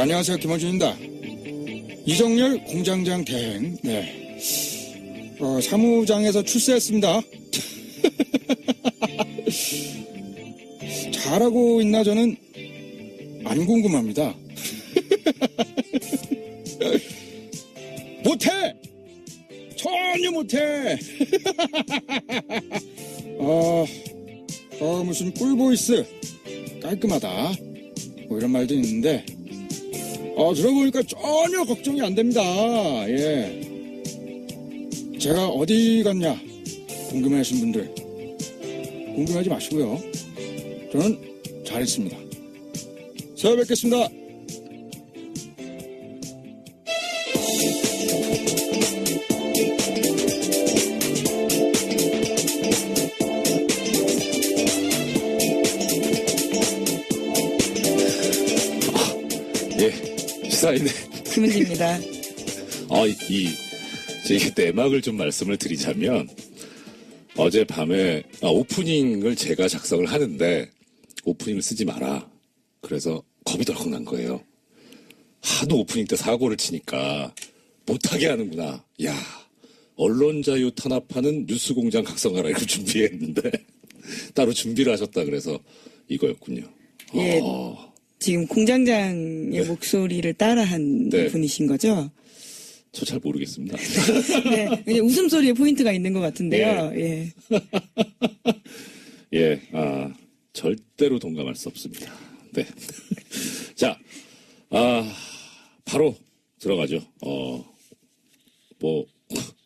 안녕하세요. 김원준입니다. 이정열 공장장 대행, 사무장에서 출세했습니다. 잘하고 있나 저는 안 궁금합니다. 못해! 전혀 못해! 무슨 꿀보이스 깔끔하다 뭐 이런 말도 있는데 들어보니까 전혀 걱정이 안 됩니다. 예. 제가 어디 갔냐 궁금해하신 분들 궁금하지 마시고요. 저는 잘했습니다. 찾아뵙겠습니다. 시사인의 김은지입니다. 제 내막을 좀 말씀을 드리자면 어젯밤에 오프닝을 제가 작성을 하는데 오프닝을 쓰지 마라. 그래서 겁이 덜컥 난 거예요. 하도 오프닝 때 사고를 치니까 못하게 하는구나. 야, 언론 자유 탄압하는 뉴스공장 각성하라 이걸 준비했는데 따로 준비를 하셨다 그래서 이거였군요. 예. 지금 공장장의 목소리를 따라한 분이신 거죠? 저 잘 모르겠습니다. 네, 그냥 웃음소리에 포인트가 있는 것 같은데요. 예. 예, 절대로 동감할 수 없습니다. 네. 자, 바로 들어가죠.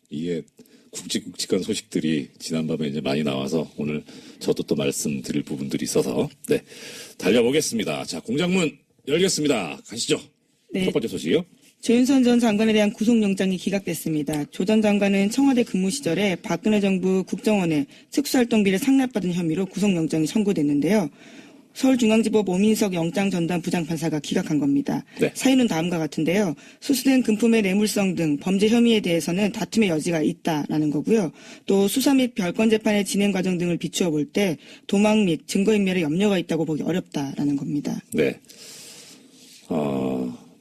이게 굵직굵직한 소식들이 지난밤에 이제 많이 나와서 오늘 저도 또 말씀드릴 부분들이 있어서 달려보겠습니다. 자, 공장문 열겠습니다. 가시죠. 네. 첫 번째 소식이요. 조윤선 전 장관에 대한 구속영장이 기각됐습니다. 조 전 장관은 청와대 근무 시절에 박근혜 정부 국정원에 특수활동비를 상납받은 혐의로 구속영장이 선고됐는데요. 서울중앙지법 오민석 영장전담 부장판사가 기각한 겁니다. 네. 사유는 다음과 같은데요. 수수된 금품의 뇌물성 등 범죄 혐의에 대해서는 다툼의 여지가 있다라는 거고요. 또 수사 및 별건 재판의 진행 과정 등을 비추어 볼 때 도망 및 증거인멸에 염려가 있다고 보기 어렵다라는 겁니다. 네.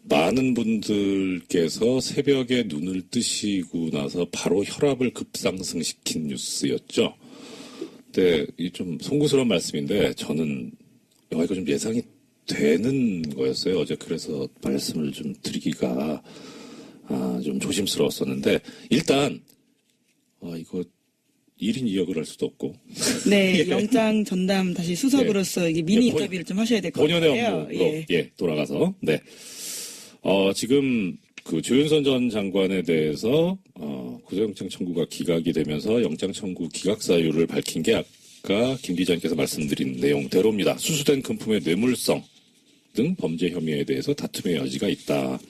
많은 분들께서 새벽에 눈을 뜨시고 나서 바로 혈압을 급상승시킨 뉴스였죠. 근데 이 좀 송구스러운 말씀인데 저는 이거 좀 예상이 되는 거였어요. 어제 그래서 말씀을 좀 드리기가 좀 조심스러웠었는데 일단 이거 1인 2역을 할 수도 없고 네, 예. 영장 전담 다시 수석으로서 이게 미니 인터뷰를 좀 하셔야 될 것 같아요. 본연의 업무로 돌아가서 지금 그 조윤선 전 장관에 대해서 구속영장 청구가 기각이 되면서 영장 청구 기각 사유를 밝힌 게 아까 김 기자님께서 말씀드린 내용대로입니다. 수수된 금품의 뇌물성 등 범죄 혐의에 대해서 다툼의 여지가 있다.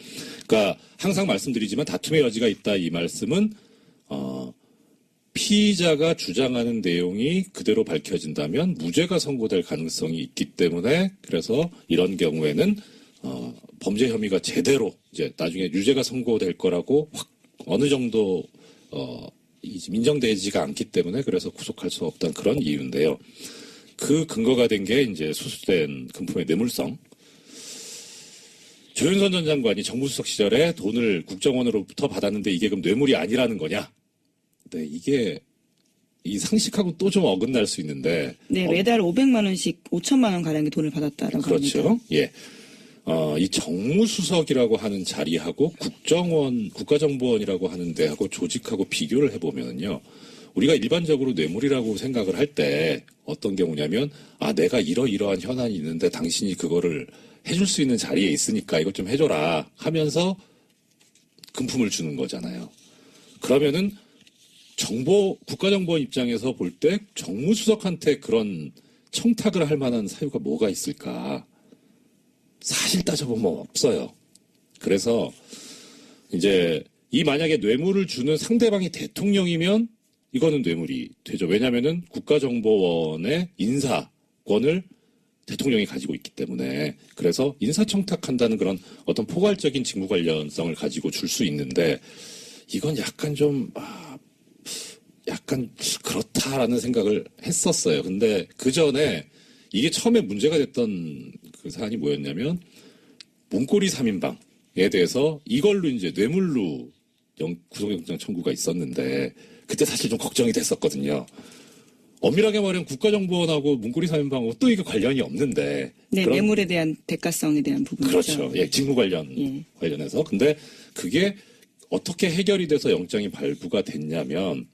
그러니까 항상 말씀드리지만 다툼의 여지가 있다 이 말씀은 피의자가 주장하는 내용이 그대로 밝혀진다면 무죄가 선고될 가능성이 있기 때문에 그래서 이런 경우에는 범죄 혐의가 제대로 이제 나중에 유죄가 선고될 거라고 어느 정도 인정되지가 않기 때문에 그래서 구속할 수 없다는 그런 이유인데요. 그 근거가 된 게 이제 수수된 금품의 뇌물성. 조윤선 전 장관이 정무수석 시절에 돈을 국정원으로부터 받았는데 이게 그럼 뇌물이 아니라는 거냐? 네, 이게 이 상식하고 또 좀 어긋날 수 있는데. 네, 매달 500만 원씩 5천만 원 가량의 돈을 받았다라고 그렇죠. 합니다. 예. 이 정무수석이라고 하는 자리하고 국가정보원이라고 하는 데하고 조직하고 비교를 해보면요. 우리가 일반적으로 뇌물이라고 생각을 할 때 어떤 경우냐면 내가 이러이러한 현안이 있는데 당신이 그거를 해줄 수 있는 자리에 있으니까 이것 좀 해줘라 하면서 금품을 주는 거잖아요. 그러면은 국가정보원 입장에서 볼 때 정무수석한테 그런 청탁을 할 만한 사유가 뭐가 있을까? 사실 따져보면 없어요. 그래서 이제 만약에 뇌물을 주는 상대방이 대통령이면 이거는 뇌물이 되죠. 왜냐하면은 국가정보원의 인사권을 대통령이 가지고 있기 때문에 그래서 인사청탁한다는 그런 어떤 포괄적인 직무 관련성을 가지고 줄 수 있는데 이건 약간 좀 약간 그렇다라는 생각을 했었어요. 근데 그 전에 이게 처음에 문제가 됐던 그 사안이 뭐였냐면 문고리 3인방에 대해서 이걸로 이제 뇌물로 구속영장 청구가 있었는데 그때 사실 좀 걱정이 됐었거든요. 엄밀하게 말하면 국가정보원하고 문고리 3인방하고 또 이게 관련이 없는데. 네, 뇌물에 대한 대가성에 대한 부분이죠. 그렇죠. 예, 직무 관련해서. 근데 그게 어떻게 해결이 돼서 영장이 발부가 됐냐면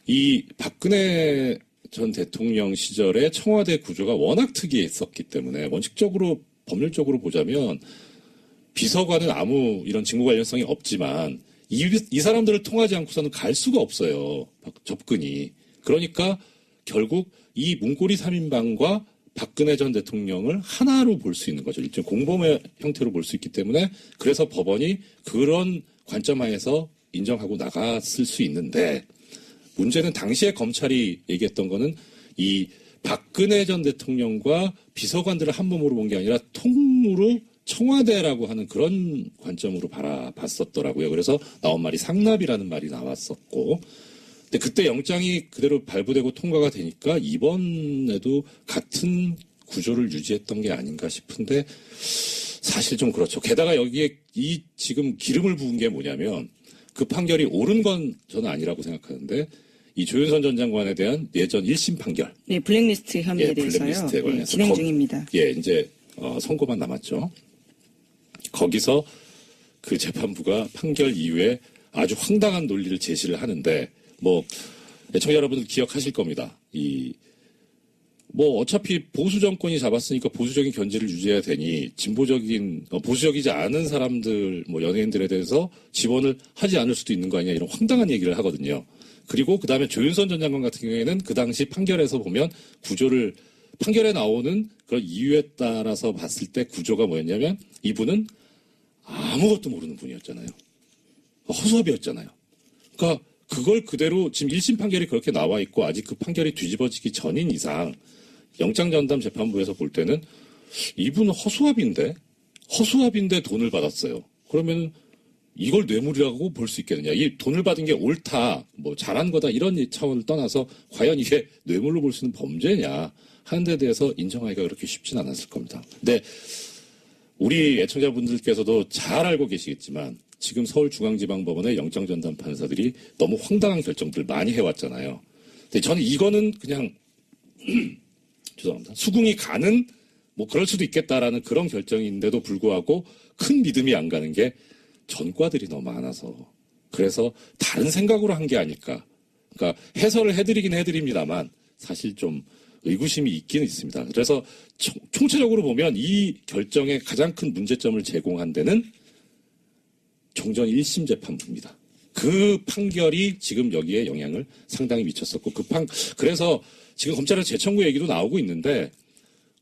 이 박근혜 전 대통령 시절에 청와대 구조가 워낙 특이했었기 때문에 원칙적으로 법률적으로 보자면 비서관은 아무 이런 직무 관련성이 없지만 이 사람들을 통하지 않고서는 갈 수가 없어요. 접근이. 그러니까 결국 이 문고리 3인방과 박근혜 전 대통령을 하나로 볼 수 있는 거죠. 일종의 공범의 형태로 볼 수 있기 때문에 그래서 법원이 그런 관점 하에서 인정하고 나갔을 수 있는데 문제는 당시에 검찰이 얘기했던 거는 이 박근혜 전 대통령과 비서관들을 한 몸으로 본 게 아니라 통으로 청와대라고 하는 그런 관점으로 바라봤었더라고요. 그래서 나온 말이 상납이라는 말이 나왔었고 근데 그때 영장이 그대로 발부되고 통과가 되니까 이번에도 같은 구조를 유지했던 게 아닌가 싶은데 사실 좀 그렇죠. 게다가 여기에 이 지금 기름을 부은 게 뭐냐면 그 판결이 옳은 건 저는 아니라고 생각하는데 이 조윤선 전 장관에 대한 예전 1심 판결. 네, 블랙리스트 혐의에 대해서요. 블랙리스트에 관해서 진행 중입니다. 예, 이제 선고만 남았죠. 거기서 그 재판부가 판결 이후에 아주 황당한 논리를 제시를 하는데 뭐 애청자 여러분들 기억하실 겁니다. 뭐 어차피 보수 정권이 잡았으니까 보수적인 견제를 유지해야 되니 진보적인 보수적이지 않은 사람들 뭐 연예인들에 대해서 지원을 하지 않을 수도 있는 거 아니냐 이런 황당한 얘기를 하거든요. 그리고 그다음에 조윤선 전 장관 같은 경우에는 그 당시 판결에서 보면 구조를 판결에 나오는 그런 이유에 따라서 봤을 때 구조가 뭐였냐면 이분은 아무것도 모르는 분이었잖아요. 허수아비였잖아요. 그러니까 그걸 그대로 지금 1심 판결이 그렇게 나와 있고 아직 그 판결이 뒤집어지기 전인 이상 영장전담 재판부에서 볼 때는 이분은 허수아비인데 돈을 받았어요. 그러면 이걸 뇌물이라고 볼 수 있겠느냐. 이 돈을 받은 게 옳다, 뭐 잘한 거다 이런 차원을 떠나서 과연 이게 뇌물로 볼 수 있는 범죄냐 하는 데 대해서 인정하기가 그렇게 쉽진 않았을 겁니다. 근데 우리 애청자분들께서도 잘 알고 계시겠지만 지금 서울중앙지방법원의 영장전담 판사들이 너무 황당한 결정들 많이 해왔잖아요. 근데 저는 이거는 그냥 죄송합니다. 수긍이 가는 뭐 그럴 수도 있겠다라는 그런 결정인데도 불구하고 큰 믿음이 안 가는 게 전과들이 너무 많아서 그래서 다른 생각으로 한 게 아닐까. 그러니까 해설을 해드리긴 해드립니다만 사실 좀 의구심이 있기는 있습니다. 그래서 총체적으로 보면 이 결정의 가장 큰 문제점을 제공한 데는 종전 1심 재판부입니다. 그 판결이 지금 여기에 영향을 상당히 미쳤었고 그래서 지금 검찰에서 재청구 얘기도 나오고 있는데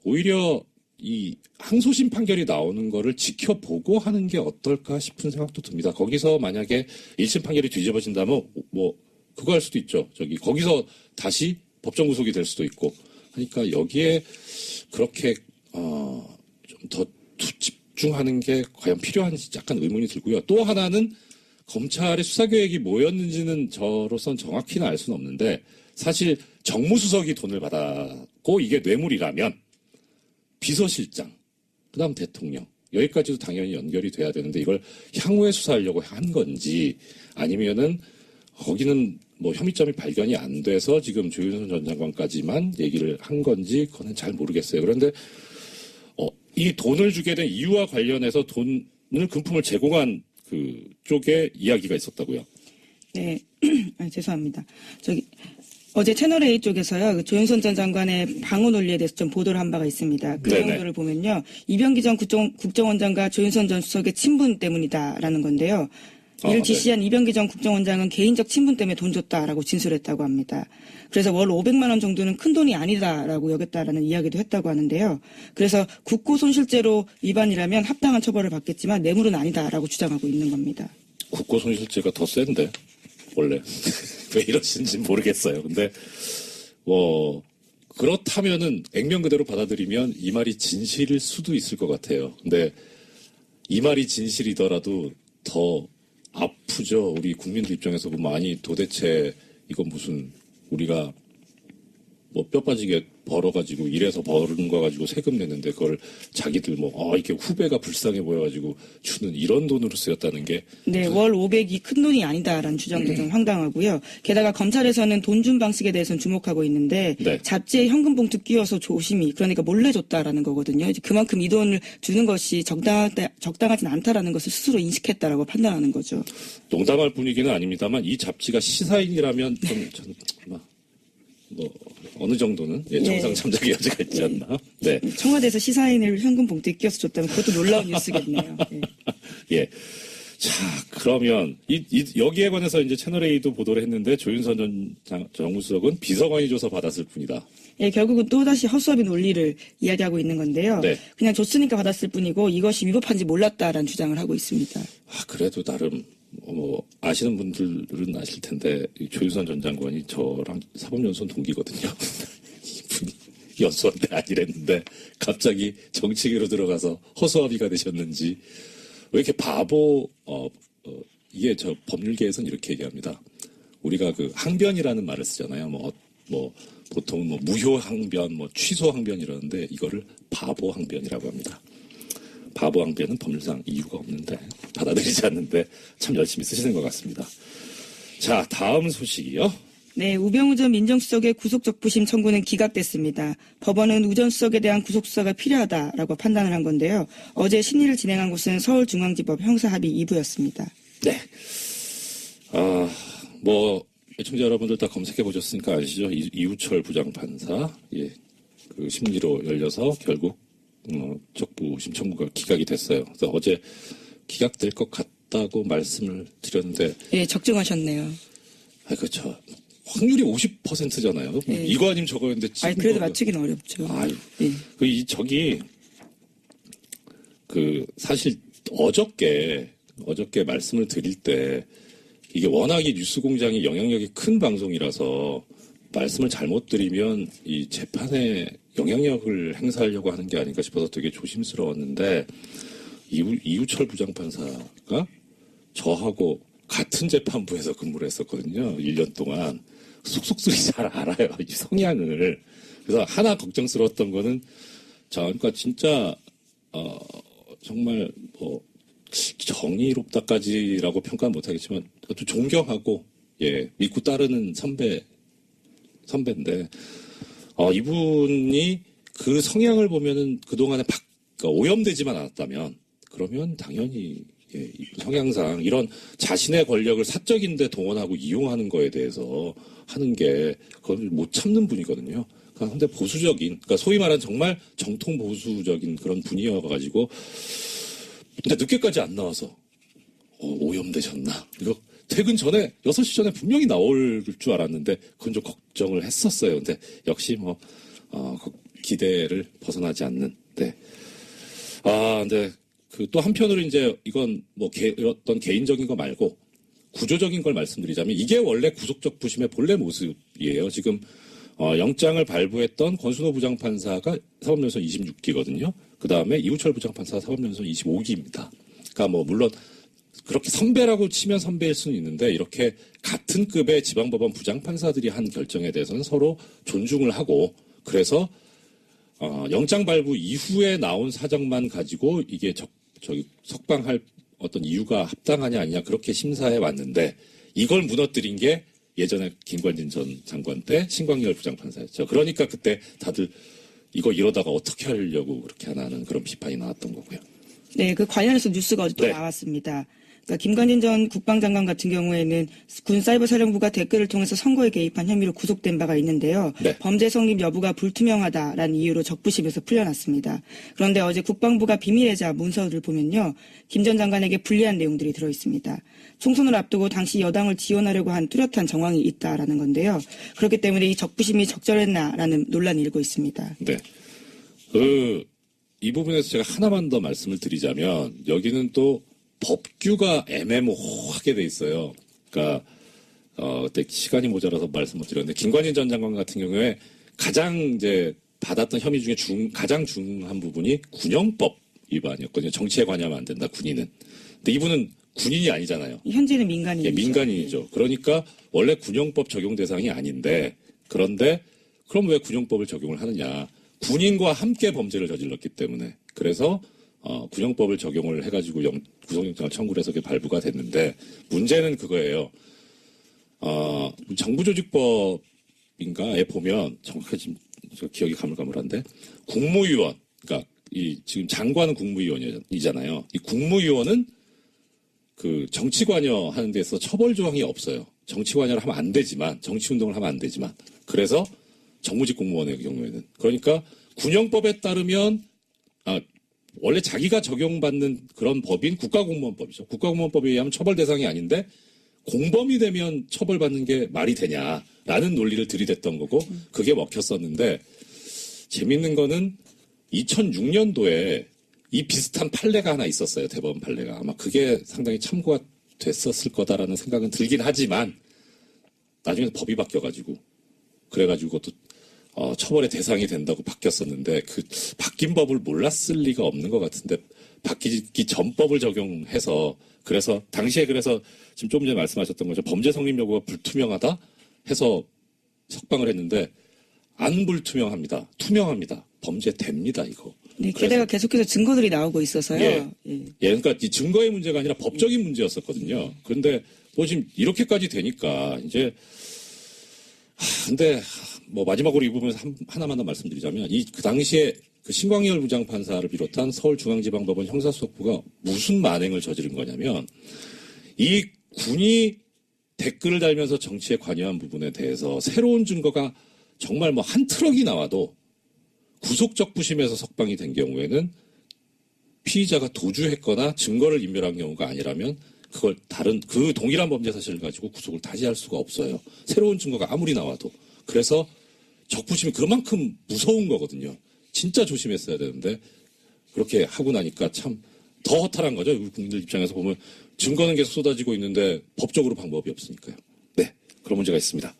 오히려 이 항소심 판결이 나오는 거를 지켜보고 하는 게 어떨까 싶은 생각도 듭니다. 거기서 만약에 1심 판결이 뒤집어진다면 뭐 그거 할 수도 있죠. 거기서 다시 법정 구속이 될 수도 있고 하니까 여기에 그렇게 좀 더 집중하는 게 과연 필요한지 약간 의문이 들고요. 또 하나는 검찰의 수사 계획이 뭐였는지는 저로선 정확히는 알 수는 없는데 사실 정무수석이 돈을 받았고 이게 뇌물이라면 비서실장, 그다음 대통령 여기까지도 당연히 연결이 돼야 되는데 이걸 향후에 수사하려고 한 건지 아니면은 거기는 뭐 혐의점이 발견이 안 돼서 지금 조윤선 전 장관까지만 얘기를 한 건지 그거는 잘 모르겠어요. 그런데 이 돈을 주게 된 이유와 관련해서 돈을 금품을 제공한 그 쪽에 이야기가 있었다고요. 네, 죄송합니다. 어제 채널A 쪽에서요, 조윤선 전 장관의 방어 논리에 대해서 좀 보도를 한 바가 있습니다. 그 내용들을 보면요, 이병기 전 국정원장과 조윤선 전 수석의 친분 때문이다라는 건데요. 이를 지시한 이병기 전 국정원장은 개인적 친분 때문에 돈 줬다라고 진술했다고 합니다. 그래서 월 500만 원 정도는 큰 돈이 아니다라고 여겼다라는 이야기도 했다고 하는데요. 그래서 국고손실죄로 위반이라면 합당한 처벌을 받겠지만 뇌물은 아니다라고 주장하고 있는 겁니다. 국고손실죄가 더 센데 원래 왜 이러시는지 모르겠어요. 근데 뭐 그렇다면은 액면 그대로 받아들이면 이 말이 진실일 수도 있을 것 같아요. 근데 이 말이 진실이더라도 더 아프죠. 우리 국민들 입장에서 보면 아니 도대체 이건 무슨 우리가 뭐 뼈 빠지게 벌어가지고 일해서 벌은 거 가지고 세금 내는데 그걸 자기들 이렇게 후배가 불쌍해 보여가지고 주는 이런 돈으로 쓰였다는 게 네, 월 500이 큰 돈이 아니다라는 주장도 좀 황당하고요. 게다가 검찰에서는 돈 준 방식에 대해서는 주목하고 있는데 네. 잡지에 현금 봉투 끼워서 조심히 그러니까 몰래 줬다라는 거거든요. 이제 그만큼 이 돈을 주는 것이 적당하진 않다라는 것을 스스로 인식했다라고 판단하는 거죠. 농담할 분위기는 아닙니다만 이 잡지가 시사인이라면 어느 정도는 정상 참작의 여지가 있지 않나? 네. 청와대에서 시사인을 현금 봉투에 끼워서 줬다면 그것도 놀라운 뉴스겠네요. 네. 예. 자, 그러면 여기에 관해서 이제 채널A도 보도를 했는데 조윤선 전 정무수석은 비서관이 줘서 받았을 뿐이다. 예, 결국은 또다시 허수아비 논리를 이야기하고 있는 건데요. 네. 그냥 줬으니까 받았을 뿐이고 이것이 위법한지 몰랐다라는 주장을 하고 있습니다. 그래도 나름 아시는 분들은 아실 텐데 조윤선 전 장관이 저랑 사법연수원 동기거든요. 이분이 연수원 때 아니랬는데 갑자기 정치계로 들어가서 허수아비가 되셨는지 왜 이렇게 이게 저 법률계에서는 이렇게 얘기합니다. 우리가 그 항변이라는 말을 쓰잖아요. 보통 무효 항변, 취소 항변 이러는데 이거를 바보 항변이라고 합니다. 바보 항변은 법률상 이유가 없는데 받아들이지 않는데 참 열심히 쓰시는 것 같습니다. 자, 다음 소식이요. 네, 우병우 전 민정수석의 구속적부심 청구는 기각됐습니다. 법원은 우 전 수석에 대한 구속수사가 필요하다라고 판단을 한 건데요. 어제 심리를 진행한 곳은 서울중앙지법 형사합의 2부였습니다. 네. 애청자 여러분들 다 검색해 보셨으니까 아시죠? 이우철 부장판사, 그 심리로 열려서 결국 적부심 청구가 기각이 됐어요. 그래서 어제 기각될 것 같다고 말씀을 드렸는데, 예, 적중하셨네요. 그렇죠. 확률이 50%잖아요. 네. 이거 아니면 저거였는데 지금 그래도 맞추기는 어렵죠. 네. 사실 어저께 말씀을 드릴 때 이게 워낙에 뉴스공장이 영향력이 큰 방송이라서 말씀을 잘못 드리면 이 재판에 영향력을 행사하려고 하는 게 아닌가 싶어서 되게 조심스러웠는데 이우철 부장판사가 저하고 같은 재판부에서 근무를 했었거든요. 1년 동안. 속속들이 잘 알아요. 이 성향을. 그래서 하나 걱정스러웠던 거는 그러니까 진짜 정말 정의롭다까지라고 평가는 못하겠지만 또 존경하고 믿고 따르는 선배인데 이분이 그 성향을 보면은 그동안에 그러니까 오염되지만 않았다면 그러면 당연히 성향상 이런 자신의 권력을 사적인데 동원하고 이용하는 거에 대해서 하는 게 그걸 못 참는 분이거든요. 그런데 그러니까 소위 말하는 정말 정통 보수적인 그런 분이어가지고 근데 늦게까지 안 나와서 오염되셨나? 이거 퇴근 전에 6시 전에 분명히 나올 줄 알았는데 그건 좀 걱정을 했었어요. 근데 역시 기대를 벗어나지 않는. 네. 근데 또 한편으로 이제 이건 어떤 개인적인 거 말고 구조적인 걸 말씀드리자면 이게 원래 구속적 부심의 본래 모습이에요. 지금 영장을 발부했던 권순호 부장판사가 사법연수원 26기거든요. 그 다음에 이우철 부장판사가 사법연수원 25기입니다. 그러니까 물론 그렇게 선배라고 치면 선배일 수는 있는데 이렇게 같은 급의 지방법원 부장판사들이 한 결정에 대해서는 서로 존중을 하고 그래서 영장 발부 이후에 나온 사정만 가지고 이게 석방할 어떤 이유가 합당하냐 아니냐 그렇게 심사해 왔는데 이걸 무너뜨린 게 예전에 김관진 전 장관 때 신광열 부장판사였죠. 그러니까 그때 다들 이거 이러다가 어떻게 하려고 그렇게 하나는 그런 비판이 나왔던 거고요. 네, 그 관련해서 뉴스가 어제 또 네. 나왔습니다. 그러니까 김관진 전 국방장관 같은 경우에는 군사이버사령부가 댓글을 통해서 선거에 개입한 혐의로 구속된 바가 있는데요. 네. 범죄 성립 여부가 불투명하다라는 이유로 적부심에서 풀려났습니다. 그런데 어제 국방부가 비밀예자 문서를 보면요. 김 전 장관에게 불리한 내용들이 들어있습니다. 총선을 앞두고 당시 여당을 지원하려고 한 뚜렷한 정황이 있다라는 건데요. 그렇기 때문에 이 적부심이 적절했나라는 논란이 일고 있습니다. 네. 이 부분에서 제가 하나만 더 말씀을 드리자면 여기는 또 법규가 애매모호하게 돼 있어요. 그러니까 그때 시간이 모자라서 말씀 못 드렸는데 김관진 전 장관 같은 경우에 가장 이제 받았던 혐의 중에 가장 중한 부분이 군형법 위반이었거든요. 정치에 관여하면 안 된다. 군인은. 근데 이분은 군인이 아니잖아요. 현재는 민간인이죠. 민간인이죠. 그러니까 원래 군형법 적용 대상이 아닌데 그런데 그럼 왜 군용법을 적용을 하느냐? 군인과 함께 범죄를 저질렀기 때문에. 그래서 군용법을 적용을 해가지고 구속영장을 청구를 해서 그게 발부가 됐는데 문제는 그거예요. 정부조직법인가에 보면 정확하게 지금 기억이 가물가물한데 국무위원, 그러니까 이 지금 장관은 국무위원이잖아요. 이 국무위원은 그 정치 관여하는 데서 처벌 조항이 없어요. 정치 관여를 하면 안 되지만, 정치 운동을 하면 안 되지만. 그래서 정무직 공무원의 경우에는. 그러니까 군형법에 따르면 원래 자기가 적용받는 그런 법인 국가공무원법이죠. 국가공무원법에 의하면 처벌 대상이 아닌데 공범이 되면 처벌받는 게 말이 되냐라는 논리를 들이댔던 거고 그게 먹혔었는데 재밌는 거는 2006년도에 이 비슷한 판례가 하나 있었어요. 대법원 판례가. 아마 그게 상당히 참고가 됐었을 거다라는 생각은 들긴 하지만 나중에 법이 바뀌어가지고 그래가지고 또 처벌의 대상이 된다고 바뀌었었는데 그 바뀐 법을 몰랐을 리가 없는 것 같은데 바뀌기 전 법을 적용해서 그래서 당시에 그래서 지금 조금 전에 말씀하셨던 거죠. 범죄 성립 여부가 불투명하다 해서 석방을 했는데 안 불투명합니다. 투명합니다. 범죄됩니다 이거. 네, 게다가 계속해서 증거들이 나오고 있어서요. 예, 그러니까 이 증거의 문제가 아니라 법적인 문제였었거든요. 그런데 뭐 지금 이렇게까지 되니까 이제 근데 뭐 마지막으로 이 부분에서 하나만 더 말씀드리자면 그 당시에 그 신광열 부장판사를 비롯한 서울중앙지방법원 형사수석부가 무슨 만행을 저지른 거냐면 이 군이 댓글을 달면서 정치에 관여한 부분에 대해서 새로운 증거가 정말 뭐 한 트럭이 나와도 구속적 부심에서 석방이 된 경우에는 피의자가 도주했거나 증거를 인멸한 경우가 아니라면 그걸 그 동일한 범죄 사실을 가지고 구속을 다시 할 수가 없어요. 새로운 증거가 아무리 나와도. 그래서 적부심이 그만큼 무서운 거거든요. 진짜 조심했어야 되는데 그렇게 하고 나니까 참 더 허탈한 거죠. 우리 국민들 입장에서 보면 증거는 계속 쏟아지고 있는데 법적으로 방법이 없으니까요. 네, 그런 문제가 있습니다.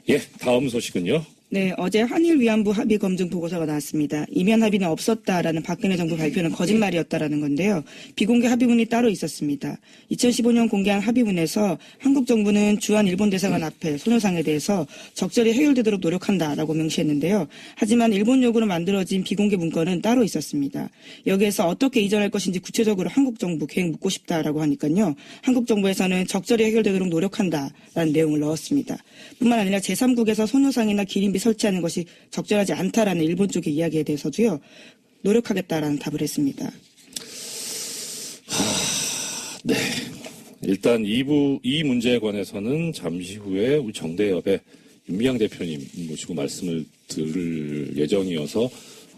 예, 다음 소식은요. 네, 어제 한일 위안부 합의 검증 보고서가 나왔습니다. 이면 합의는 없었다라는 박근혜 정부 발표는 거짓말이었다라는 건데요. 비공개 합의문이 따로 있었습니다. 2015년 공개한 합의문에서 한국 정부는 주한 일본 대사관 앞에 소녀상에 대해서 적절히 해결되도록 노력한다라고 명시했는데요. 하지만 일본 요구로 만들어진 비공개 문건은 따로 있었습니다. 여기에서 어떻게 이전할 것인지 구체적으로 한국 정부 계획 묻고 싶다라고 하니까요. 한국 정부에서는 적절히 해결되도록 노력한다라는 내용을 넣었습니다. 뿐만 아니라 제3국에서 소녀상이나 기린비 설치하는 것이 적절하지 않다라는 일본 쪽의 이야기에 대해서도요. 노력하겠다라는 답을 했습니다. 네. 일단 이 문제에 관해서는 잠시 후에 우리 정대협의 윤미향 대표님 모시고 말씀을 들을 예정이어서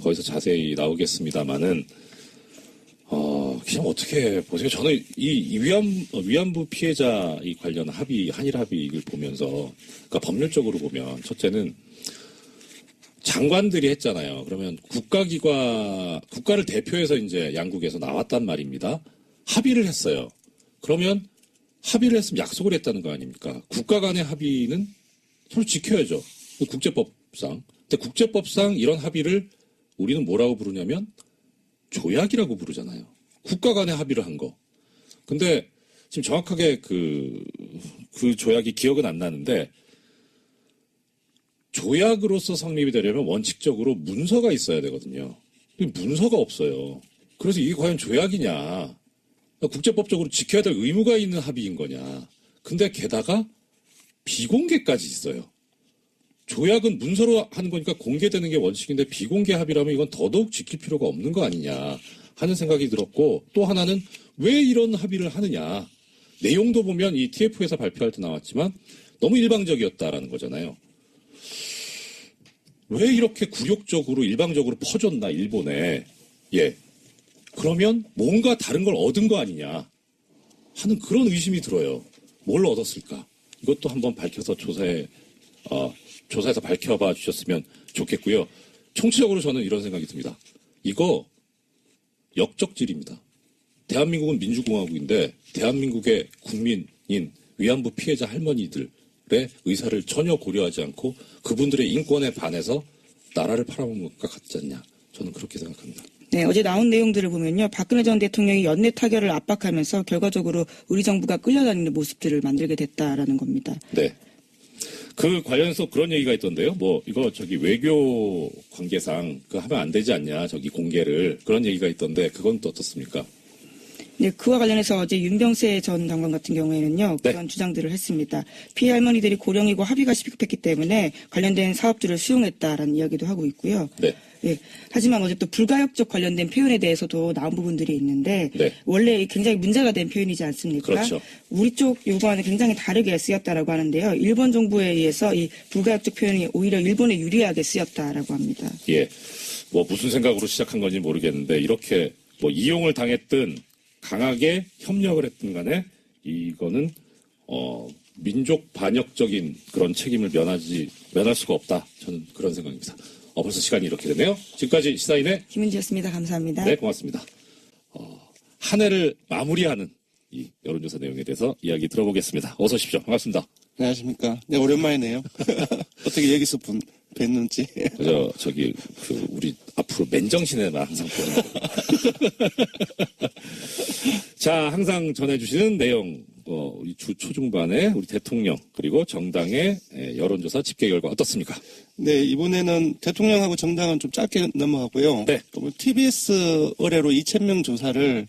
거기서 자세히 나오겠습니다만은 그냥 어떻게 보세요? 저는 이 위안부 피해자 이 관련 합의, 한일 합의를 보면서, 그러니까 법률적으로 보면, 첫째는 장관들이 했잖아요. 그러면 국가를 대표해서 이제 양국에서 나왔단 말입니다. 합의를 했어요. 그러면 합의를 했으면 약속을 했다는 거 아닙니까? 국가 간의 합의는 서로 지켜야죠. 국제법상. 근데 국제법상 이런 합의를 우리는 뭐라고 부르냐면 조약이라고 부르잖아요. 국가 간의 합의를 한 거. 근데 지금 정확하게 그 조약이 기억은 안 나는데 조약으로서 성립이 되려면 원칙적으로 문서가 있어야 되거든요. 문서가 없어요. 그래서 이게 과연 조약이냐. 국제법적으로 지켜야 될 의무가 있는 합의인 거냐. 근데 게다가 비공개까지 있어요. 조약은 문서로 하는 거니까 공개되는 게 원칙인데 비공개 합의라면 이건 더더욱 지킬 필요가 없는 거 아니냐 하는 생각이 들었고 또 하나는 왜 이런 합의를 하느냐. 내용도 보면 이 TF에서 발표할 때 나왔지만 너무 일방적이었다라는 거잖아요. 왜 이렇게 굴욕적으로 일방적으로 퍼졌나 일본에. 예. 그러면 뭔가 다른 걸 얻은 거 아니냐 하는 그런 의심이 들어요. 뭘 얻었을까? 이것도 한번 밝혀서 조사해서 밝혀봐 주셨으면 좋겠고요. 총체적으로 저는 이런 생각이 듭니다. 이거 역적질입니다. 대한민국은 민주공화국인데 대한민국의 국민인 위안부 피해자 할머니들의 의사를 전혀 고려하지 않고 그분들의 인권에 반해서 나라를 팔아먹는 것과 같지 않냐. 저는 그렇게 생각합니다. 네, 어제 나온 내용들을 보면요. 박근혜 전 대통령이 연내 타결을 압박하면서 결과적으로 우리 정부가 끌려다니는 모습들을 만들게 됐다라는 겁니다. 네. 그 관련해서 그런 얘기가 있던데요. 뭐 이거 저기 외교 관계상 그 하면 안 되지 않냐, 저기 공개를 그런 얘기가 있던데 그건 또 어떻습니까? 네, 그와 관련해서 어제 윤병세 전 장관 같은 경우에는요, 네. 그런 주장들을 했습니다. 피해 할머니들이 고령이고 합의가 시급했기 때문에 관련된 사업들을 수용했다라는 이야기도 하고 있고요. 네. 예, 하지만 어제 또 불가역적 관련된 표현에 대해서도 나온 부분들이 있는데 네. 원래 굉장히 문제가 된 표현이지 않습니까? 그렇죠. 우리 쪽 요구와는 굉장히 다르게 쓰였다라고 하는데요. 일본 정부에 의해서 이 불가역적 표현이 오히려 일본에 유리하게 쓰였다라고 합니다. 예. 뭐 무슨 생각으로 시작한 건지 모르겠는데 이렇게 뭐 이용을 당했든 강하게 협력을 했든 간에 이거는 민족 반역적인 그런 책임을 면할 수가 없다. 저는 그런 생각입니다. 벌써 시간이 이렇게 되네요. 지금까지 시사인의 김은지였습니다. 감사합니다. 네, 고맙습니다. 한 해를 마무리하는 이 여론조사 내용에 대해서 이야기 들어보겠습니다. 어서 오십시오. 반갑습니다. 안녕하십니까. 네, 오랜만이네요. 어떻게 여기서 뵀는지. 저기, 우리 앞으로 맨정신에만 항상 보는 거. 자, 항상 전해주시는 내용, 우리 주 초중반에 우리 대통령, 그리고 정당의 여론조사 집계 결과 어떻습니까? 네, 이번에는 대통령하고 정당은 좀 짧게 넘어가고요. 네. TBS 의뢰로 2,000명 조사를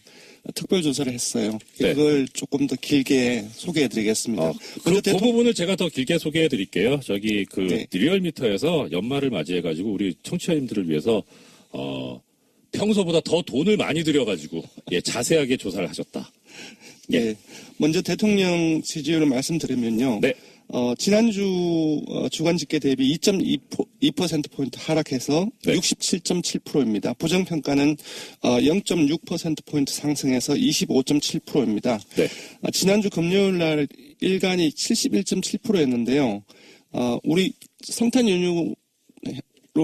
특별조사를 했어요. 네. 그걸 조금 더 길게 소개해드리겠습니다. 그 부분을 제가 더 길게 소개해 드릴게요. 저기 네. 리얼미터에서 연말을 맞이해가지고 우리 청취자님들을 위해서 평소보다 더 돈을 많이 들여가지고 자세하게 조사를 하셨다. 예. 네. 먼저 대통령 지지율을 말씀드리면요. 네. 지난주 주간 집계 대비 2.2%포인트 하락해서 네. 67.7%입니다. 부정평가는 0.6%포인트 상승해서 25.7%입니다. 네. 지난주 금요일 날 일간이 71.7%였는데요. 우리 성탄 연휴로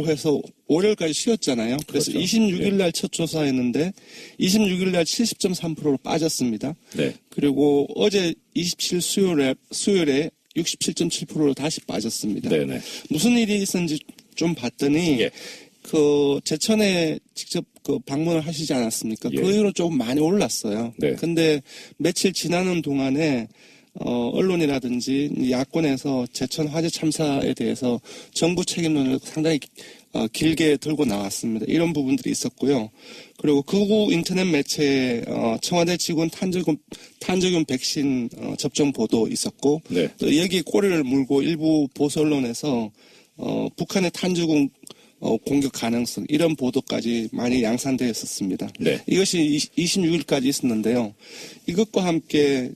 해서 월요일까지 쉬었잖아요. 그래서 그렇죠. 26일 날 첫 조사했는데 26일 날 70.3%로 빠졌습니다. 네. 그리고 어제 27일 수요일에 67.7%로 다시 빠졌습니다. 네네. 무슨 일이 있었는지 좀 봤더니 예. 제천에 직접 방문을 하시지 않았습니까? 예. 그 이후로 조금 많이 올랐어요. 네. 근데 며칠 지나는 동안에 언론이라든지 야권에서 제천 화재 참사에 대해서 정부 책임론을 상당히 길게 들고 나왔습니다. 이런 부분들이 있었고요. 그리고 극우 인터넷 매체 청와대 직원 탄저균 백신 접종 보도 있었고 네. 또 여기에 꼬리를 물고 일부 보수 언론에서 북한의 탄저균 공격 가능성 이런 보도까지 많이 양산되어 있었습니다. 네. 이것이 26일까지 있었는데요. 이것과 함께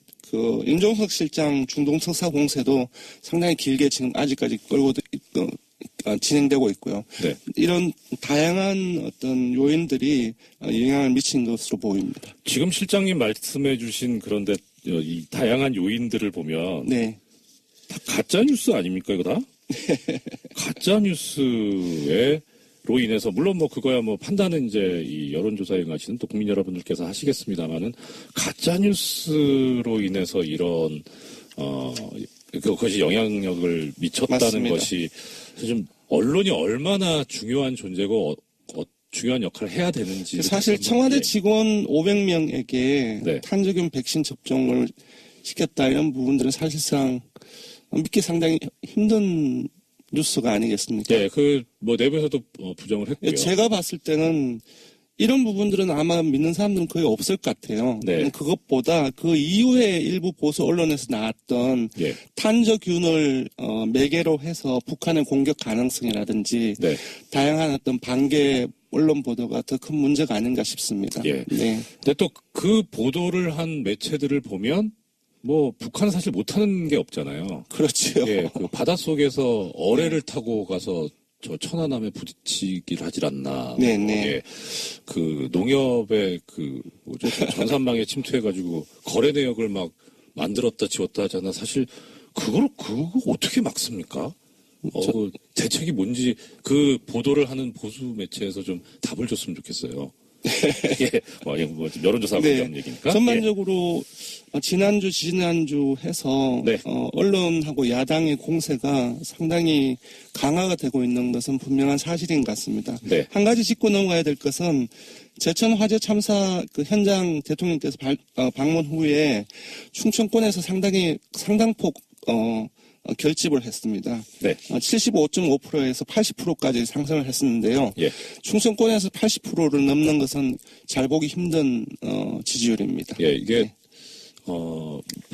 임종석 실장 중동 석사 공세도 상당히 길게 지금 아직까지 진행되고 있고요. 네. 이런 다양한 어떤 요인들이 영향을 미친 것으로 보입니다. 지금 실장님 말씀해 주신 그런데 이 다양한 요인들을 보면 네. 다 가짜 뉴스 아닙니까 이거 다? 가짜 뉴스로 인해서 물론 뭐 그거야 뭐 판단은 이제 이 여론조사에 응하시는 또 국민 여러분들께서 하시겠습니다만은 가짜 뉴스로 인해서 이런 그것이 영향력을 미쳤다는 맞습니다. 것이 좀 언론이 얼마나 중요한 존재고 중요한 역할을 해야 되는지 사실 청와대 직원 500명에게 네. 탄저균 백신 접종을 시켰다 이런 부분들은 사실상 믿기 상당히 힘든 뉴스가 아니겠습니까? 네, 뭐 내부에서도 부정을 했고요. 제가 봤을 때는 이런 부분들은 아마 믿는 사람들은 거의 없을 것 같아요. 네. 그것보다 그 이후에 일부 보수 언론에서 나왔던 예. 탄저균을 매개로 해서 북한의 공격 가능성이라든지 네. 다양한 어떤 반개 언론 보도가 더 큰 문제가 아닌가 싶습니다. 예. 네. 근데 또 그 보도를 한 매체들을 보면 뭐 북한은 사실 못하는 게 없잖아요. 그렇죠. 예, 그 바닷속에서 어뢰를 타고 가서 저 천안함에 부딪히길 하질 않나. 네네. 예, 그 농협의 뭐죠? 전산망에 침투해가지고 거래 내역을 막 만들었다 지웠다 하잖아. 사실 그거 어떻게 막습니까? 그 대책이 뭔지 그 보도를 하는 보수 매체에서 좀 답을 줬으면 좋겠어요. 예, 뭐 여론조사하고 관련 얘기니까. 전반적으로 지난주, 지난주 해서 네. 언론하고 야당의 공세가 상당히 강화가 되고 있는 것은 분명한 사실인 것 같습니다. 네. 한 가지 짚고 넘어가야 될 것은 제천 화재 참사 현장 대통령께서 방문 후에 충청권에서 상당폭 결집을 했습니다. 네. 75.5%에서 80%까지 상승을 했었는데요. 예. 충청권에서 80%를 넘는 것은 잘 보기 힘든 지지율입니다. 예, 이게 네.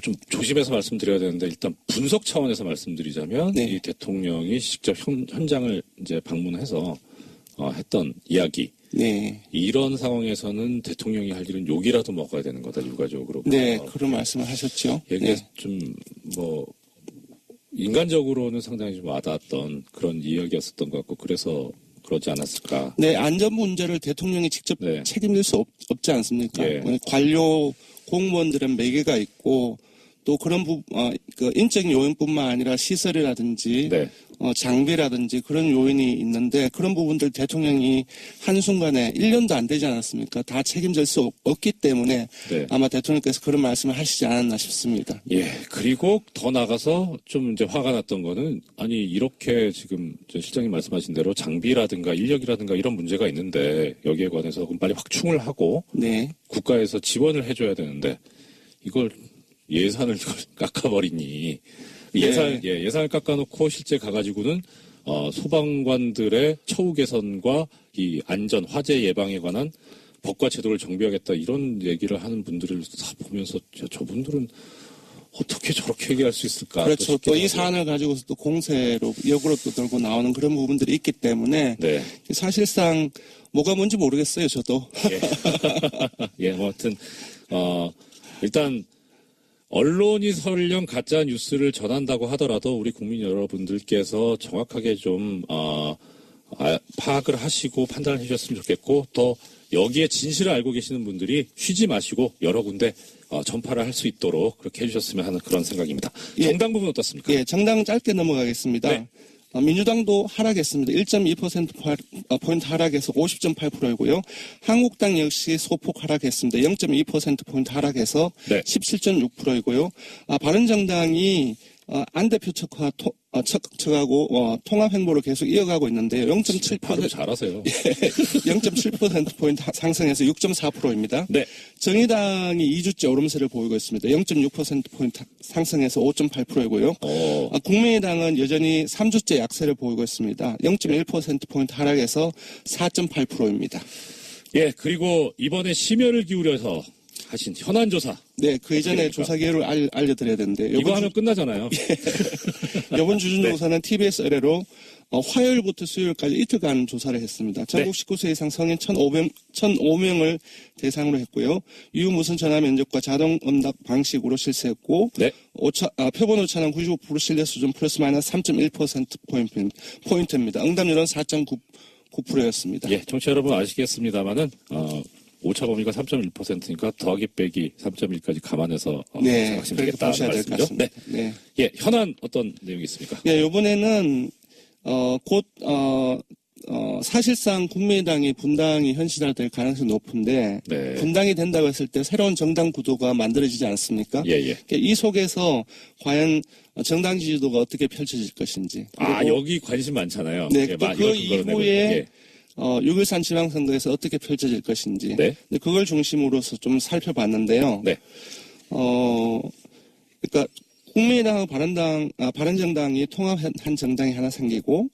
좀 조심해서 말씀드려야 되는데 일단 분석 차원에서 말씀드리자면 네. 이 대통령이 직접 현장을 이제 방문해서 했던 이야기. 네. 이런 상황에서는 대통령이 할 일은 욕이라도 먹어야 되는 거다, 유가족으로. 네, 그런 말씀을 하셨죠. 이게 네. 좀 인간적으로는 상당히 좀 와닿았던 그런 이야기였었던 것 같고 그래서 그러지 않았을까. 네, 안전 문제를 대통령이 직접 네. 책임질 수 없지 않습니까? 예. 관료 공무원들은 매개가 있고 또 그런 그 인적 요인뿐만 아니라 시설이라든지 네. 장비라든지 그런 요인이 있는데 그런 부분들 대통령이 한순간에 1년도 안 되지 않았습니까? 다 책임질 수 없기 때문에 네. 아마 대통령께서 그런 말씀을 하시지 않았나 싶습니다. 예, 그리고 더 나가서 좀 이제 화가 났던 거는 아니 이렇게 지금 실장님 말씀하신 대로 장비라든가 인력이라든가 이런 문제가 있는데 여기에 관해서 그럼 빨리 확충을 하고 네. 국가에서 지원을 해줘야 되는데 이걸 예산을 깎아버리니 예산을 깎아놓고 실제 가가지고는 소방관들의 처우 개선과 이 안전 화재 예방에 관한 법과 제도를 정비하겠다 이런 얘기를 하는 분들을 다 보면서 저분들은 어떻게 저렇게 얘기할 수 있을까? 그렇죠. 또 이 사안을 가지고서 또 공세로 역으로 또 들고 나오는 그런 부분들이 있기 때문에 네. 사실상 뭐가 뭔지 모르겠어요. 저도. 예, 뭐 하여튼 일단 언론이 설령 가짜 뉴스를 전한다고 하더라도 우리 국민 여러분들께서 정확하게 좀 파악을 하시고 판단을 해주셨으면 좋겠고 또 여기에 진실을 알고 계시는 분들이 쉬지 마시고 여러 군데 전파를 할 수 있도록 그렇게 해주셨으면 하는 그런 생각입니다. 예. 정당 부분 어떻습니까? 예, 정당 짧게 넘어가겠습니다. 네. 민주당도 하락했습니다. 1.2%포인트 하락해서 50.8%이고요. 한국당 역시 소폭 하락했습니다. 0.2%포인트 하락해서 네. 17.6%이고요. 바른정당이 안대표 척하고 통합 행보를 계속 이어가고 있는데요. 발음 잘하세요. 0.7%포인트 상승해서 6.4%입니다. 네. 정의당이 2주째 오름세를 보이고 있습니다. 0.6%포인트 상승해서 5.8%이고요. 국민의당은 여전히 3주째 약세를 보이고 있습니다. 0.1%포인트 하락해서 4.8%입니다. 예, 그리고 이번에 심혈을 기울여서 하신 현안조사. 네, 그 이전에 어떻게 조사 기회를 알려드려야 되는데. 이거 하면 끝나잖아요. 이번 주준조사는 TBS 의뢰로 화요일부터 수요일까지 이틀간 조사를 했습니다. 전국 19세 이상 성인 1,005명을 대상으로 했고요. 유무선 전화 면접과 자동 응답 방식으로 실시했고 네. 표본 오차는 95% 신뢰 수준 플러스 마이너스 3.1%포인트입니다. 응답률은 4.9%였습니다. 예, 청취자 여러분 아시겠습니다만은 오차 범위가 3.1%니까 더하기 빼기 3.1까지 감안해서 네, 생각하시면 그렇게 되겠다는 보셔야 될 것 말씀이죠. 같습니다. 네. 네. 예, 현안 어떤 내용이 있습니까? 예, 이번에는 사실상 국민의당이 분당이 현실화될 가능성이 높은데 네. 분당이 된다고 했을 때 새로운 정당 구도가 만들어지지 않습니까? 예, 예. 이 속에서 과연 정당 지지도가 어떻게 펼쳐질 것인지. 그리고 여기 관심 많잖아요. 네, 예, 또 그 이걸 이후에 예. 6.13 지방선거에서 어떻게 펼쳐질 것인지. 네. 그걸 중심으로서 좀 살펴봤는데요. 네. 그러니까 국민의당하고 바른정당이 통합한 정당이 하나 생기고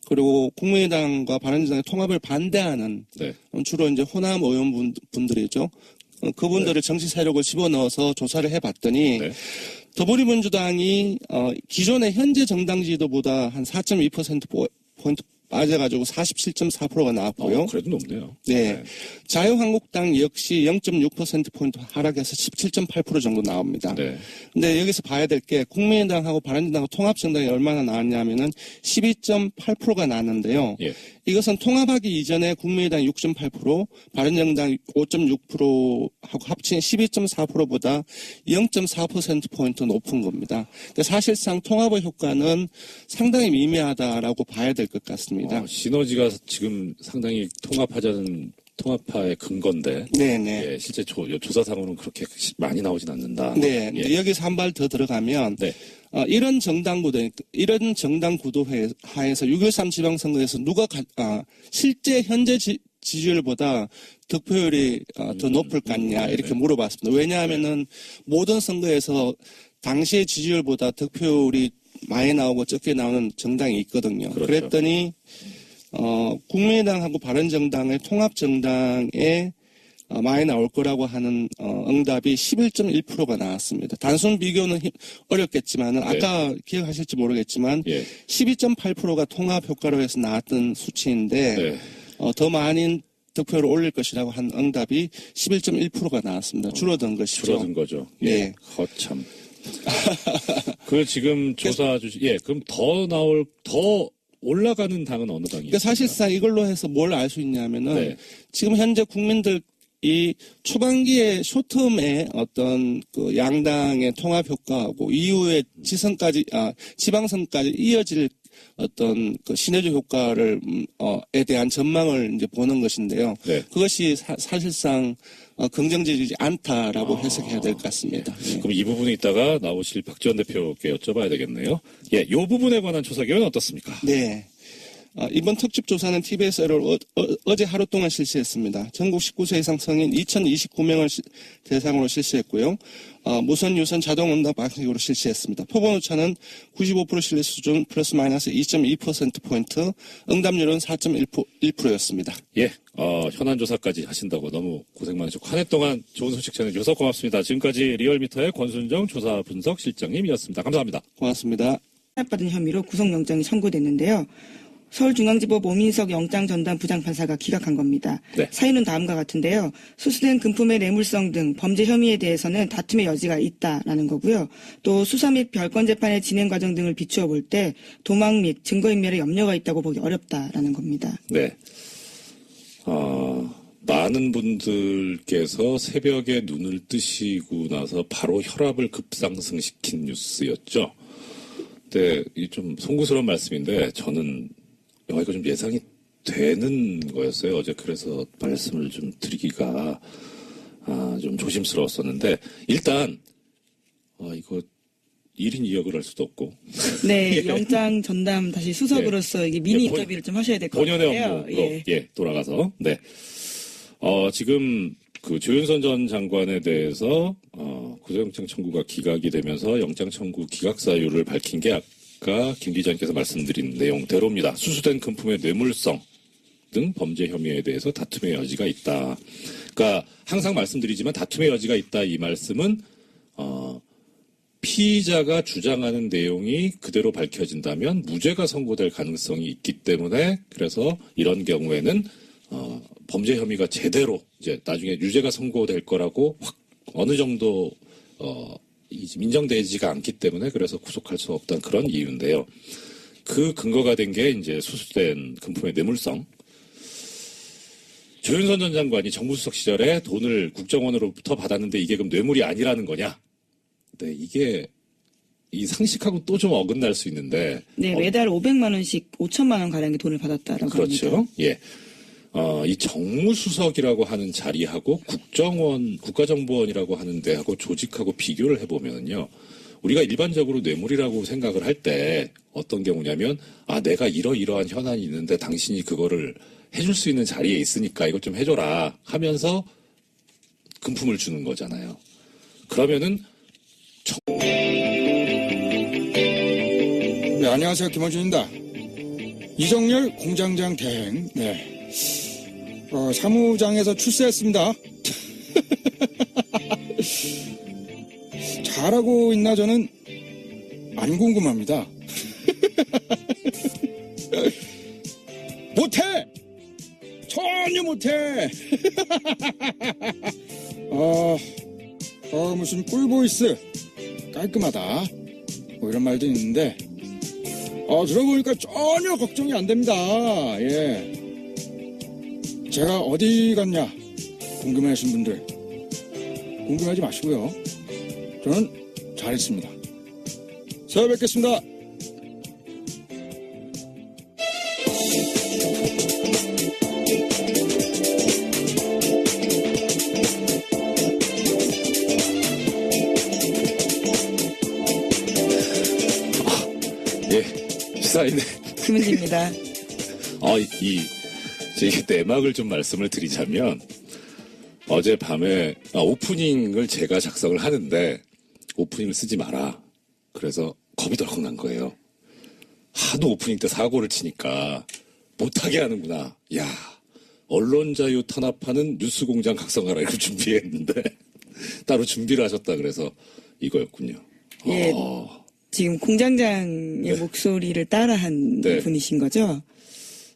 그리고 국민의당과 바른정당의 통합을 반대하는 네. 주로 이제 호남 의원분들이죠. 그분들을 정치 세력을 집어넣어서 조사를 해봤더니 네. 더불어민주당이 기존의 현재 정당 지지도보다 한 4.2%포인트 빠져가지고 47.4%가 나왔고요. 그래도 높네요. 네. 자유한국당 역시 0.6%포인트 하락해서 17.8% 정도 나옵니다. 네. 근데 여기서 봐야 될 게 국민의당하고 바른정당하고 통합정당이 얼마나 나왔냐면은 12.8%가 나왔는데요. 예. 이것은 통합하기 이전에 국민의당 6.8%, 바른정당 5.6%하고 합친 12.4%보다 0.4%포인트 높은 겁니다. 근데 사실상 통합의 효과는 상당히 미미하다라고 봐야 될 것 같습니다. 시너지가 지금 상당히 통합파의 근거인데. 네네. 예, 실제 조사상으로는 그렇게 많이 나오진 않는다. 네. 예. 여기서 한 발 더 들어가면 네. 이런 정당 구도 하에서 6.13 지방선거에서 누가 실제 현재 지지율보다 득표율이 더 높을 것 같냐 이렇게 물어봤습니다. 왜냐하면은 모든 선거에서 당시의 지지율보다 득표율이 많이 나오고 적게 나오는 정당이 있거든요. 그렇죠. 그랬더니 국민의당하고 바른정당의 통합정당에 많이 나올 거라고 하는 응답이 11.1%가 나왔습니다. 단순 비교는 어렵겠지만 아까 기억하실지 모르겠지만 예. 12.8%가 통합 효과로 해서 나왔던 수치인데 네. 더 많은 득표를 올릴 것이라고 한 응답이 11.1%가 나왔습니다. 줄어든 것이죠. 줄어든 거죠. 예. 네. 허참. 그 지금 조사 그럼 더 올라가는 당은 어느 당이에요? 그러니까 사실상 이걸로 해서 뭘 알 수 있냐면은 네. 지금 현재 국민들 이 초반기에 쇼텀의 어떤 그 양당의 통합 효과하고 이후에 지방선까지 이어질 어떤 그 시너지 효과를 에 대한 전망을 이제 보는 것인데요. 네. 그것이 사실상 긍정적이지 않다라고 해석해야 될 것 같습니다. 네. 그럼 이 부분에 있다가 나오실 박지원 대표께 여쭤봐야 되겠네요. 예, 이 부분에 관한 조사 결과는 어떻습니까? 네. 이번 특집 조사는 TBS를 어제 하루 동안 실시했습니다. 전국 19세 이상 성인 2029명을 대상으로 실시했고요. 무선 유선 자동 응답 방식으로 실시했습니다. 표본 오차는 95% 신뢰 수준 플러스 마이너스 2.2%포인트, 응답률은 4.1%였습니다. 예, 현안 조사까지 하신다고 너무 고생 많으셨고 한 해 동안 좋은 소식 전해주셔서 고맙습니다. 지금까지 리얼미터의 권순정 조사 분석 실장님이었습니다. 감사합니다. 고맙습니다. 받은 혐의로 구속영장이 청구됐는데요. 서울중앙지법 오민석 영장전담 부장판사가 기각한 겁니다. 네. 사유는 다음과 같은데요. 수수된 금품의 뇌물성 등 범죄 혐의에 대해서는 다툼의 여지가 있다라는 거고요. 또 수사 및 별건 재판의 진행 과정 등을 비추어 볼 때 도망 및 증거인멸에 염려가 있다고 보기 어렵다라는 겁니다. 네. 많은 분들께서 새벽에 눈을 뜨시고 나서 바로 혈압을 급상승시킨 뉴스였죠. 근데 이 좀 송구스러운 말씀인데 저는 이거 좀 예상이 되는 거였어요. 어제 그래서 말씀을 좀 드리기가 좀 조심스러웠었는데 일단 이거 1인 2역을 할 수도 없고 네, 영장 전담 다시 수석으로서 이게 미니 인터뷰를 좀 하셔야 될 것 같아요. 본연의 업무로 돌아가서 지금 그 조윤선 전 장관에 대해서 구속영장 청구가 기각이 되면서 영장 청구 기각 사유를 밝힌 게 아까 김 기자님께서 말씀드린 내용대로입니다. 수수된 금품의 뇌물성 등 범죄 혐의에 대해서 다툼의 여지가 있다. 그러니까 항상 말씀드리지만 다툼의 여지가 있다 이 말씀은 피의자가 주장하는 내용이 그대로 밝혀진다면 무죄가 선고될 가능성이 있기 때문에 그래서 이런 경우에는 범죄 혐의가 제대로 이제 나중에 유죄가 선고될 거라고 어느 정도 인정되지가 않기 때문에 그래서 구속할 수 없다는 그런 이유인데요. 그 근거가 된 게 이제 수수된 금품의 뇌물성. 조윤선 전 장관이 정무수석 시절에 돈을 국정원으로부터 받았는데 이게 그럼 뇌물이 아니라는 거냐? 네, 이게 이 상식하고 또 좀 어긋날 수 있는데. 네, 매달 500만 원씩 5천만 원 가량의 돈을 받았다라고 그렇죠. 합니다. 예. 이 정무수석이라고 하는 자리하고 국가정보원이라고 하는 데하고 조직하고 비교를 해보면요. 우리가 일반적으로 뇌물이라고 생각을 할 때 어떤 경우냐면 내가 이러이러한 현안이 있는데 당신이 그거를 해줄 수 있는 자리에 있으니까 이것 좀 해줘라 하면서 금품을 주는 거잖아요. 그러면은 네, 안녕하세요. 김원준입니다. 이정열 공장장 대행. 네. 사무장에서 출세했습니다. 잘하고 있나 저는 안 궁금합니다. 못해! 전혀 못해! 무슨 꿀보이스 깔끔하다 뭐 이런 말도 있는데 들어보니까 전혀 걱정이 안 됩니다. 예. 제가 어디 갔냐 궁금해하신 분들 궁금해하지 마시고요. 저는 잘했습니다. 새해 뵙겠습니다. 시사인의 김은지입니다. 제 내막을 좀 말씀을 드리자면 어젯밤에 오프닝을 제가 작성을 하는데 오프닝을 쓰지 마라. 그래서 겁이 덜컥 난 거예요. 하도 오프닝 때 사고를 치니까 못하게 하는구나. 야, 언론 자유 탄압하는 뉴스공장 각성하라 이걸 준비했는데 따로 준비를 하셨다 그래서 이거였군요. 예, 지금 공장장의 목소리를 따라한 네. 분이신 거죠?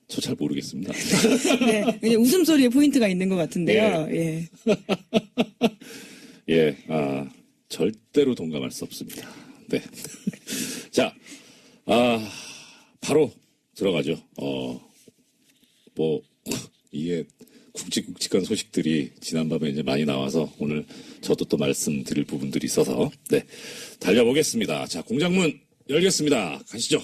저 잘 모르겠습니다. 네, 그냥 웃음소리에 포인트가 있는 것 같은데요. 예. 예, 절대로 동감할 수 없습니다. 네. 자, 바로 들어가죠. 이게 굵직굵직한 소식들이 지난밤에 이제 많이 나와서 오늘 저도 또 말씀드릴 부분들이 있어서, 네. 달려보겠습니다. 자, 공장문 열겠습니다. 가시죠.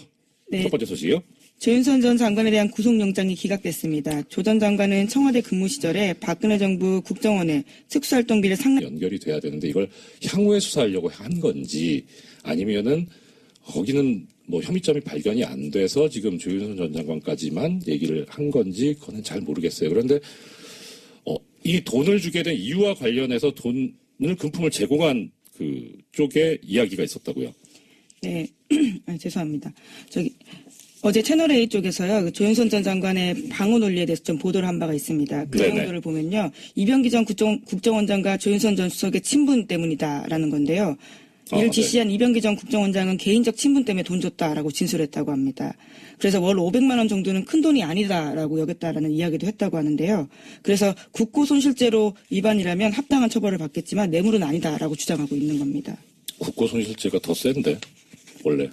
네. 첫 번째 소식이요. 조윤선 전 장관에 대한 구속영장이 기각됐습니다. 조 전 장관은 청와대 근무 시절에 박근혜 정부 국정원의 특수활동비를 연결이 돼야 되는데 이걸 향후에 수사하려고 한 건지 아니면은 거기는 뭐 혐의점이 발견이 안 돼서 지금 조윤선 전 장관까지만 얘기를 한 건지 그거는 잘 모르겠어요. 그런데 이 돈을 주게 된 이유와 관련해서 돈을 금품을 제공한 그 쪽에 이야기가 있었다고요. 네, 죄송합니다. 어제 채널A 쪽에서요, 조윤선 전 장관의 방어 논리에 대해서 좀 보도를 한 바가 있습니다. 그 네네. 내용들을 보면요, 이병기 전 국정원장과 조윤선 전 수석의 친분 때문이다라는 건데요. 이를 지시한 이병기 전 국정원장은 개인적 친분 때문에 돈 줬다라고 진술했다고 합니다. 그래서 월 500만 원 정도는 큰 돈이 아니다라고 여겼다라는 이야기도 했다고 하는데요. 그래서 국고손실죄로 위반이라면 합당한 처벌을 받겠지만 뇌물은 아니다라고 주장하고 있는 겁니다. 국고손실죄가 더 센데 원래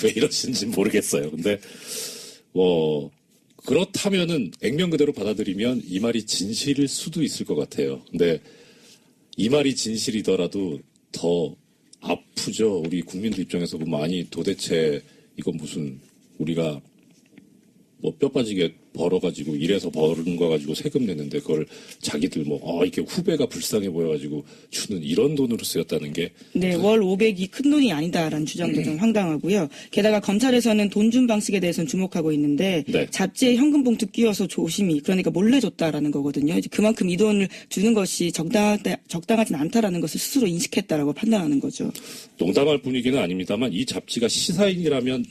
왜 이러시는지 모르겠어요. 근데 그렇다면은 액면 그대로 받아들이면 이 말이 진실일 수도 있을 것 같아요. 근데 이 말이 진실이더라도 더 아프죠. 우리 국민들 입장에서 보면 아니 도대체 이건 무슨 우리가 뭐 뼈 빠지게 벌어가지고 이래서 버는 거 가지고 세금 내는데 그걸 자기들 이렇게 후배가 불쌍해 보여가지고 주는 이런 돈으로 쓰였다는 게. 네, 월 500이 큰 돈이 아니다라는 주장도 좀 황당하고요. 게다가 검찰에서는 돈 준 방식에 대해서는 주목하고 있는데 네. 잡지에 현금 봉투 끼워서 조심히 그러니까 몰래 줬다라는 거거든요. 이제 그만큼 이 돈을 주는 것이 적당하진 않다라는 것을 스스로 인식했다라고 판단하는 거죠. 농담할 분위기는 아닙니다만 이 잡지가 시사인이라면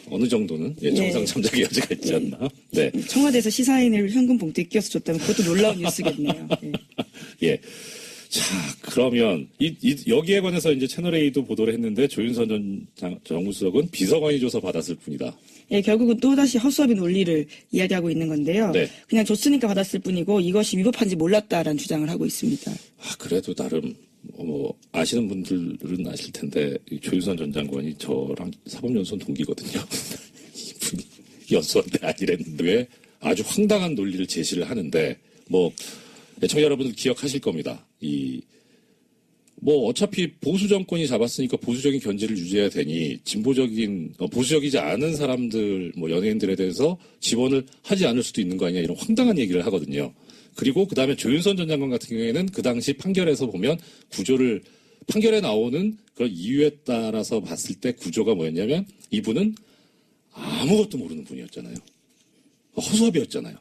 어느 정도는 정상 참작의 여지가 있지 않나. 네. 청와대에서 시사인을 현금 봉투에 끼워서 줬다면 그것도 놀라운 뉴스겠네요. 네. 예. 자, 그러면 여기에 관해서 이제 채널A도 보도를 했는데 조윤선 전 정무수석은 비서관이 줘서 받았을 뿐이다. 예, 결국은 또다시 허수아비 논리를 이야기하고 있는 건데요. 네. 그냥 줬으니까 받았을 뿐이고 이것이 위법한지 몰랐다라는 주장을 하고 있습니다. 그래도 나름 아시는 분들은 아실 텐데 조윤선 전 장관이 저랑 사법연수원 동기거든요. 이분이 연수원대 아니랬는데 왜 아주 황당한 논리를 제시를 하는데 애청자 여러분들 기억하실 겁니다. 어차피 보수 정권이 잡았으니까 보수적인 견제를 유지해야 되니 보수적이지 않은 사람들 연예인들에 대해서 지원을 하지 않을 수도 있는 거 아니냐 이런 황당한 얘기를 하거든요. 그리고 그 다음에 조윤선 전 장관 같은 경우에는 그 당시 판결에서 보면 판결에 나오는 그런 이유에 따라서 봤을 때 구조가 뭐였냐면 이분은 아무것도 모르는 분이었잖아요. 허수아비였잖아요.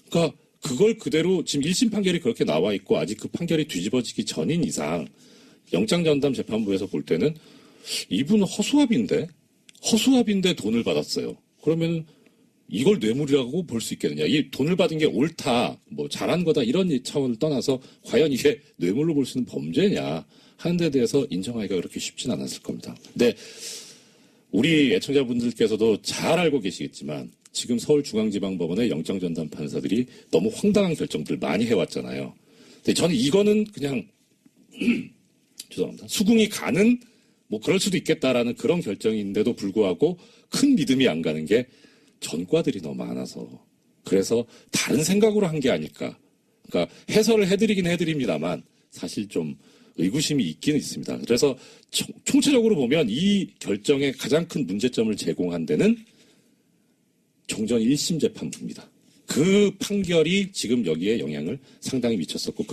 그러니까 그걸 그대로 지금 1심 판결이 그렇게 나와 있고 아직 그 판결이 뒤집어지기 전인 이상 영장전담 재판부에서 볼 때는 이분은 허수아비인데 돈을 받았어요. 그러면 이걸 뇌물이라고 볼 수 있겠느냐. 이 돈을 받은 게 옳다, 잘한 거다 이런 차원을 떠나서 과연 이게 뇌물로 볼 수 있는 범죄냐 하는 데 대해서 인정하기가 그렇게 쉽진 않았을 겁니다. 근데 우리 애청자분들께서도 잘 알고 계시겠지만 지금 서울중앙지방법원의 영장전담 판사들이 너무 황당한 결정들 많이 해왔잖아요. 근데 저는 이거는 그냥 죄송합니다. 수긍이 가는 그럴 수도 있겠다라는 그런 결정인데도 불구하고 큰 믿음이 안 가는 게 전과들이 너무 많아서 그래서 다른 생각으로 한 게 아닐까. 그러니까 해설을 해드리긴 해드립니다만 사실 좀 의구심이 있기는 있습니다. 그래서 총체적으로 보면 이 결정의 가장 큰 문제점을 제공한 데는 종전 1심 재판부입니다. 그 판결이 지금 여기에 영향을 상당히 미쳤었고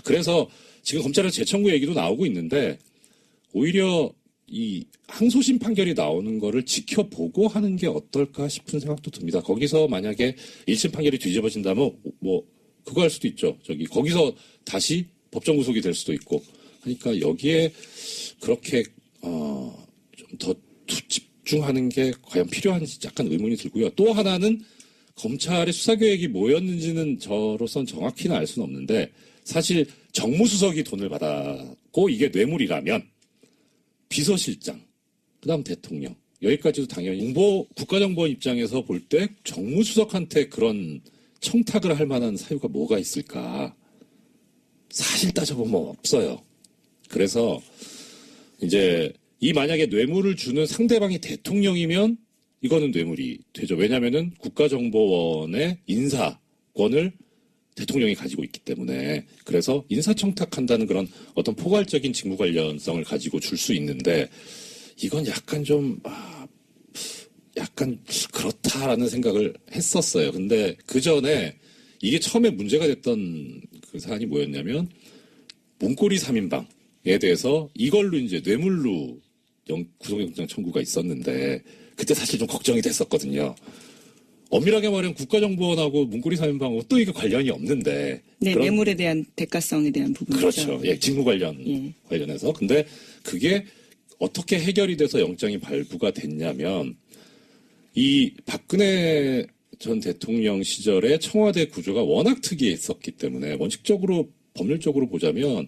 그래서 지금 검찰에서 재청구 얘기도 나오고 있는데 오히려 이 항소심 판결이 나오는 거를 지켜보고 하는 게 어떨까 싶은 생각도 듭니다. 거기서 만약에 1심 판결이 뒤집어진다면 그거 할 수도 있죠. 거기서 다시 법정 구속이 될 수도 있고 하니까 여기에 그렇게 좀 더 집중하는 게 과연 필요한지 약간 의문이 들고요. 또 하나는 검찰의 수사 계획이 뭐였는지는 저로선 정확히는 알 수는 없는데 사실 정무수석이 돈을 받았고 이게 뇌물이라면 비서실장, 그다음 대통령 여기까지도 당연히 국가정보원 입장에서 볼 때 정무수석한테 그런 청탁을 할 만한 사유가 뭐가 있을까? 사실 따져보면 없어요. 그래서 이제 이 만약에 뇌물을 주는 상대방이 대통령이면 이거는 뇌물이 되죠. 왜냐하면은 국가정보원의 인사권을 대통령이 가지고 있기 때문에 그래서 인사청탁한다는 그런 어떤 포괄적인 직무 관련성을 가지고 줄 수 있는데 이건 약간 좀 약간 그렇다라는 생각을 했었어요. 근데 그 전에 이게 처음에 문제가 됐던 그 사안이 뭐였냐면 문고리 3인방에 대해서 이걸로 이제 뇌물로 구속영장 청구가 있었는데 그때 사실 좀 걱정이 됐었거든요. 엄밀하게 말하면 국가정보원하고 문고리 3인방하고 또 이게 관련이 없는데. 네, 뇌물에 대한 대가성에 대한 부분이죠. 그렇죠. 예, 직무 관련해서. 근데 그게 어떻게 해결이 돼서 영장이 발부가 됐냐면 이 박근혜 전 대통령 시절에 청와대 구조가 워낙 특이했었기 때문에 원칙적으로 법률적으로 보자면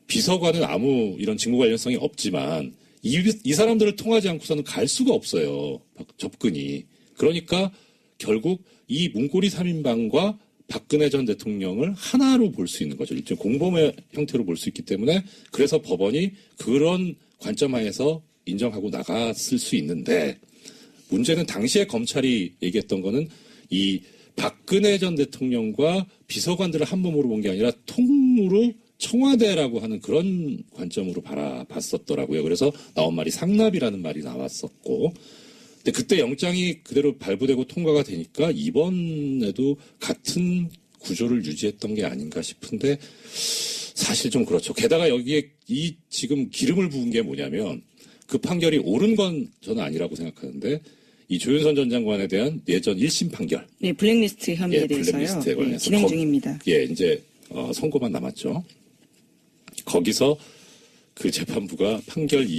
비서관은 아무 이런 직무 관련성이 없지만 이 사람들을 통하지 않고서는 갈 수가 없어요. 접근이. 그러니까 결국 이 문고리 3인방과 박근혜 전 대통령을 하나로 볼 수 있는 거죠. 일종의 공범의 형태로 볼 수 있기 때문에 그래서 법원이 그런 관점 하에서 인정하고 나갔을 수 있는데 문제는 당시에 검찰이 얘기했던 거는 이 박근혜 전 대통령과 비서관들을 한 몸으로 본 게 아니라 통으로 청와대라고 하는 그런 관점으로 바라봤었더라고요. 그래서 나온 말이 상납이라는 말이 나왔었고 근데 그때 영장이 그대로 발부되고 통과가 되니까 이번에도 같은 구조를 유지했던 게 아닌가 싶은데 사실 좀 그렇죠. 게다가 여기에 이 지금 기름을 부은 게 뭐냐면 그 판결이 옳은 건 저는 아니라고 생각하는데 이 조윤선 전 장관에 대한 예전 1심 판결. 네, 블랙리스트 혐의에 블랙리스트에 대해서요. 관해서 네, 진행 중입니다. 예, 이제 선고만 남았죠. 거기서 그 재판부가 판결 이후